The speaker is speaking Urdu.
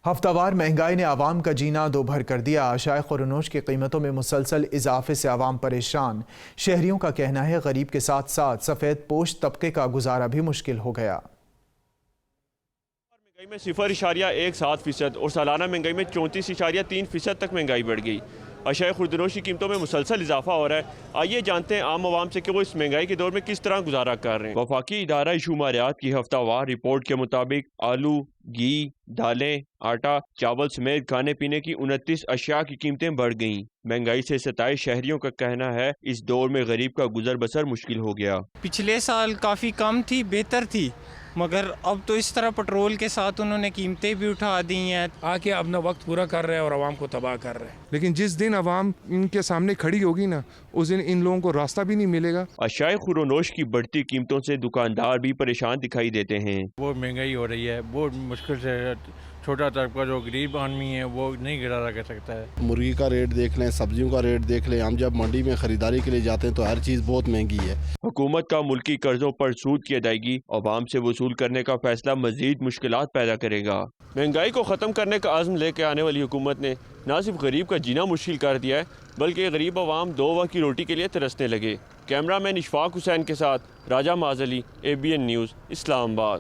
ہفتہ وار مہنگائی نے عوام کا جینا دو بھر کر دیا۔ اشیاء خورنوش کی قیمتوں میں مسلسل اضافے سے عوام پریشان۔ شہریوں کا کہنا ہے غریب کے ساتھ ساتھ سفید پوش طبقے کا گزارا بھی مشکل ہو گیا۔ مہنگائی میں 0.17% اور سالانہ مہنگائی میں 34.3% تک مہنگائی بڑھ گئی۔ اشیاء خوردنوش کی قیمتوں میں مسلسل اضافہ ہو رہا ہے۔ آئیے جانتے ہیں عام عوام سے کہ وہ اس مہنگائی کے دور میں کس طرح گزارا کر رہے ہیں۔ وفاقی ادارہ شماریات کی ہفتہ وار رپورٹ کے مطابق آلو، گھی، دالیں، آٹا، چاول سمیت کھانے پینے کی 29 اشیاء کی قیمتیں بڑھ گئیں۔ مہنگائی سے ستائے شہریوں کا کہنا ہے اس دور میں غریب کا گزر بسر مشکل ہو گیا۔ پچھلے سال کافی کم تھی، بہتر تھی، مگر اب تو اس طرح پٹرول کے ساتھ انہوں نے قیمتیں بھی اٹھا دی ہیں۔ آکے اپنا وقت پورا کر رہے ہیں اور عوام کو تباہ کر رہے ہیں۔ لیکن جس دن عوام ان کے سامنے کھڑی ہوگی نا، اس دن ان لوگوں کو راستہ بھی نہیں ملے گا۔ اشیاء خوردنوش کی بڑھتی قیمتوں سے دکاندار بھی پریشان دکھائی دیتے ہیں۔ وہ مہنگائی ہو رہی ہے، بہت مشکل سے چھوٹا طبقہ جو غریب آدمی ہے وہ نہیں گزارا کر سکتا ہے۔ مرغی کا ریٹ دیکھ لیں، سبزیوں کا ریٹ دیکھ لیں، ہم جب منڈی میں خریداری کے لیے جاتے ہیں تو ہر چیز بہت مہنگی ہے۔ حکومت کا ملکی قرضوں پر سود کی ادائیگی عوام سے وصول کرنے کا فیصلہ مزید مشکلات پیدا کرے گا۔ مہنگائی کو ختم کرنے کا عزم لے کے آنے والی حکومت نے نہ صرف غریب کا جینا مشکل کر دیا ہے بلکہ غریب عوام دو وقت کی روٹی کے لیے ترسنے لگے۔ کیمرہ مین اشفاق حسین کے ساتھ راجہ معزلی، ABN نیوز، اسلام آباد۔